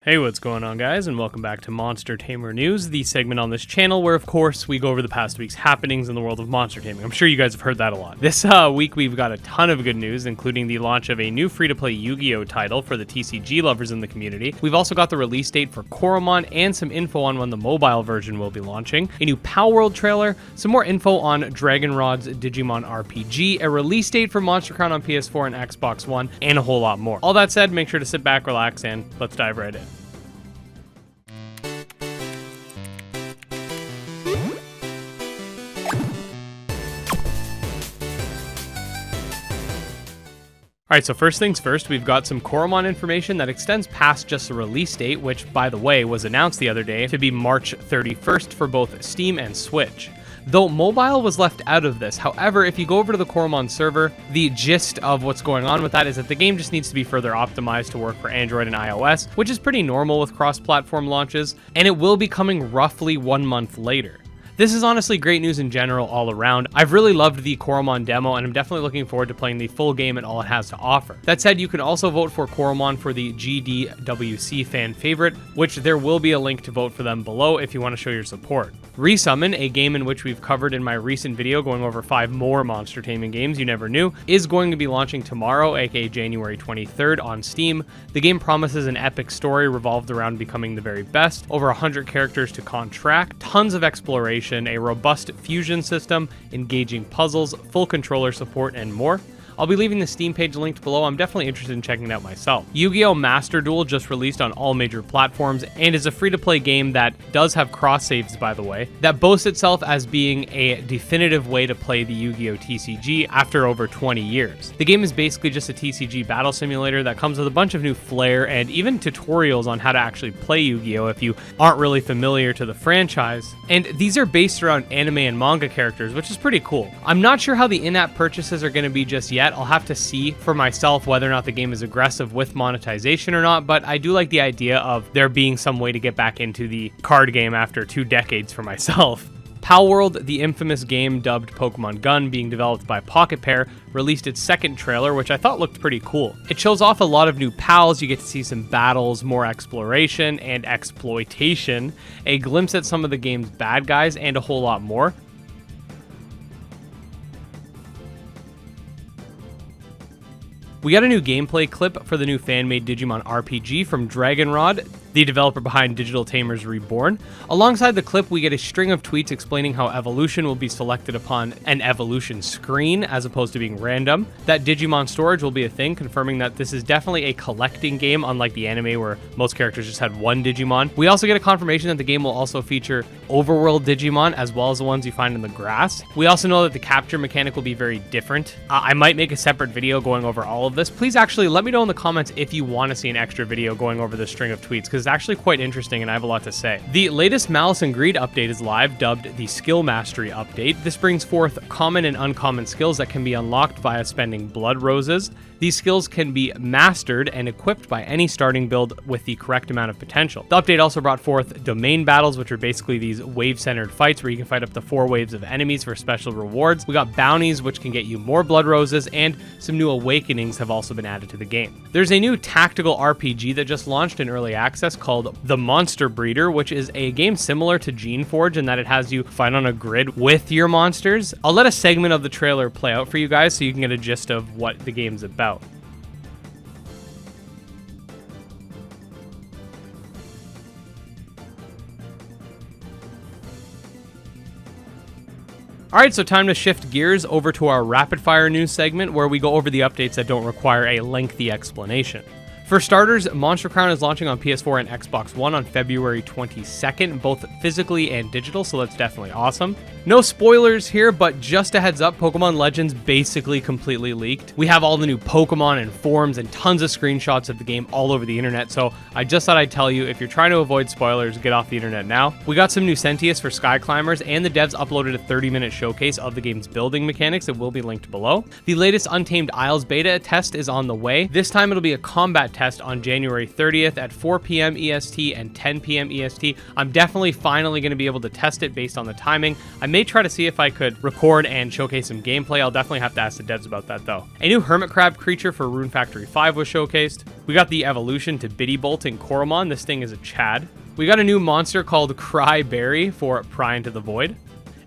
Hey, what's going on, guys, and welcome back to Monster Tamer News, the segment on this channel where, of course, we go over the past week's happenings in the world of monster taming. I'm sure you guys have heard that a lot. This week, we've got a ton of good news, including the launch of a new free-to-play Yu-Gi-Oh title for the TCG lovers in the community. We've also got the release date for Coromon and some info on when the mobile version will be launching, a new Palworld trailer, some more info on DragonRod's Digimon RPG, a release date for Monster Crown on PS4 and Xbox One, and a whole lot more. All that said, make sure to sit back, relax, and let's dive right in. Alright, so first things first, we've got some Coromon information that extends past just the release date, which, by the way, was announced the other day to be March 31st for both Steam and Switch. Though mobile was left out of this. However, if you go over to the Coromon server, the gist of what's going on with that is that the game just needs to be further optimized to work for Android and iOS, which is pretty normal with cross-platform launches, and it will be coming roughly 1 month later. This is honestly great news in general all around. I've really loved the Coromon demo, and I'm definitely looking forward to playing the full game and all it has to offer. That said, you can also vote for Coromon for the GDWC fan favorite, which there will be a link to vote for them below if you want to show your support. Resummon, a game in which we've covered in my recent video going over 5 more monster taming games you never knew, is going to be launching tomorrow, aka January 23rd on Steam. The game promises an epic story revolved around becoming the very best, over 100 characters to contract, tons of exploration, a robust fusion system, engaging puzzles, full controller support, and more. I'll be leaving the Steam page linked below. I'm definitely interested in checking it out myself. Yugioh Master Duel just released on all major platforms and is a free-to-play game that does have cross-saves, by the way, that boasts itself as being a definitive way to play the Yu-Gi-Oh TCG after over 20 years. The game is basically just a TCG battle simulator that comes with a bunch of new flair and even tutorials on how to actually play Yu-Gi-Oh if you aren't really familiar to the franchise. And these are based around anime and manga characters, which is pretty cool. I'm not sure how the in-app purchases are going to be just yet. I'll have to see for myself whether or not the game is aggressive with monetization or not, but I do like the idea of there being some way to get back into the card game after 2 decades for myself. Palworld, the infamous game dubbed Pokemon Gun, being developed by Pocket Pair, released its second trailer, which I thought looked pretty cool. It shows off a lot of new pals, you get to see some battles, more exploration and exploitation, a glimpse at some of the game's bad guys, and a whole lot more. We got a new gameplay clip for the new fan-made Digimon RPG from DragonRod, the developer behind Digital Tamers Reborn. Alongside the clip, we get a string of tweets explaining how evolution will be selected upon an evolution screen as opposed to being random, that Digimon storage will be a thing, confirming that this is definitely a collecting game, unlike the anime where most characters just had one Digimon. We also get a confirmation that the game will also feature overworld Digimon as well as the ones you find in the grass. We also know that the capture mechanic will be very different. I might make a separate video going over all of this. Please actually let me know in the comments if you want to see an extra video going over this string of tweets, because it's actually quite interesting and I have a lot to say. The latest Malice and Greed update is live, dubbed the Skill Mastery update. This brings forth common and uncommon skills that can be unlocked via spending blood roses. These skills can be mastered and equipped by any starting build with the correct amount of potential. The update also brought forth domain battles, which are basically these wave-centered fights where you can fight up to 4 waves of enemies for special rewards. We got bounties, which can get you more blood roses, and some new awakenings have also been added to the game. There's a new tactical RPG that just launched in early access called The Monster Breeder, which is a game similar to Geneforge in that it has you fight on a grid with your monsters. I'll let a segment of the trailer play out for you guys so you can get a gist of what the game's about. Alright, so time to shift gears over to our rapid fire news segment where we go over the updates that don't require a lengthy explanation. For starters, Monster Crown is launching on PS4 and Xbox One on February 22nd, both physically and digital, so that's definitely awesome. No spoilers here, but just a heads up, Pokemon Legends basically completely leaked. We have all the new Pokemon and forms and tons of screenshots of the game all over the internet, so I just thought I'd tell you, if you're trying to avoid spoilers, get off the internet now. We got some new Sentius for Sky Climbers, and the devs uploaded a 30-minute showcase of the game's building mechanics. It will be linked below. The latest Untamed Isles beta test is on the way. This time it'll be a combat test on January 30th at 4 p.m. EST and 10 p.m. EST. I'm definitely finally going to be able to test it based on the timing. I may try to see if I could record and showcase some gameplay. I'll definitely have to ask the devs about that though. A new Hermit Crab creature for Rune Factory 5 was showcased. We got the evolution to Biddy Bolt in Coromon. This thing is a Chad. We got a new monster called Cryberry for Pry Into the Void.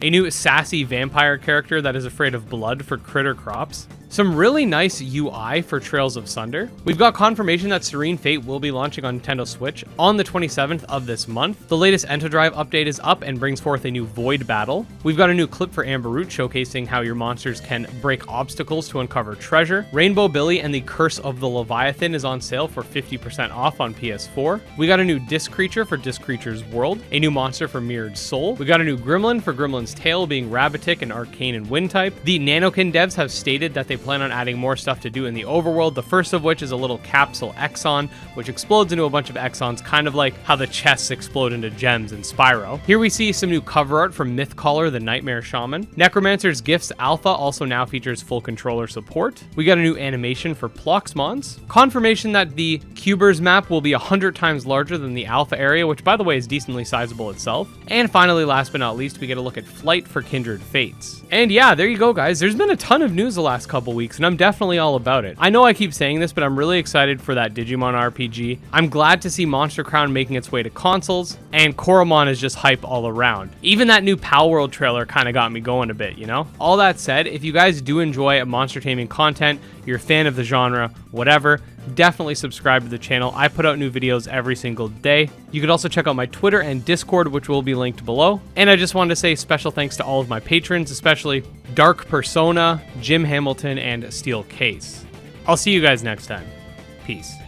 A new sassy vampire character that is afraid of blood for Critter Crops. Some really nice UI for Trails of Sunder. We've got confirmation that Serene Fate will be launching on Nintendo Switch on the 27th of this month. The latest Entodrive update is up and brings forth a new Void battle. We've got a new clip for Amber Root showcasing how your monsters can break obstacles to uncover treasure. Rainbow Billy and the Curse of the Leviathan is on sale for 50% off on PS4. We got a new Disc Creature for Disc Creature's World, a new monster for Mirrored Soul. We got a new Gremlin for Gremlin's Tail, being Rabbitic and Arcane and Wind type. The Nanokin devs have stated that they plan on adding more stuff to do in the overworld, the first of which is a little capsule Exxon, which explodes into a bunch of Exxons, kind of like how the chests explode into gems in Spyro. Here we see some new cover art from Mythcaller, the Nightmare Shaman. Necromancer's Gifts Alpha also now features full controller support. We got a new animation for Ploxmons. Confirmation that the Cubers map will be 100 times larger than the Alpha area, which by the way is decently sizable itself. And finally, last but not least, we get a look at Flight for Kindred Fates. And yeah, there you go guys. There's been a ton of news the last couple weeks, and I'm definitely all about it. I know I keep saying this, but I'm really excited for that Digimon RPG. I'm glad to see Monster Crown making its way to consoles, and Coromon is just hype all around. Even that new Palworld trailer kind of got me going a bit, you know? All that said, if you guys do enjoy monster taming content, you're a fan of the genre, whatever, definitely subscribe to the channel. I put out new videos every single day. You could also check out my Twitter and Discord, which will be linked below. And I just wanted to say special thanks to all of my patrons, especially Dark Persona, Jim Hamilton, and StealCase. I'll see you guys next time. Peace.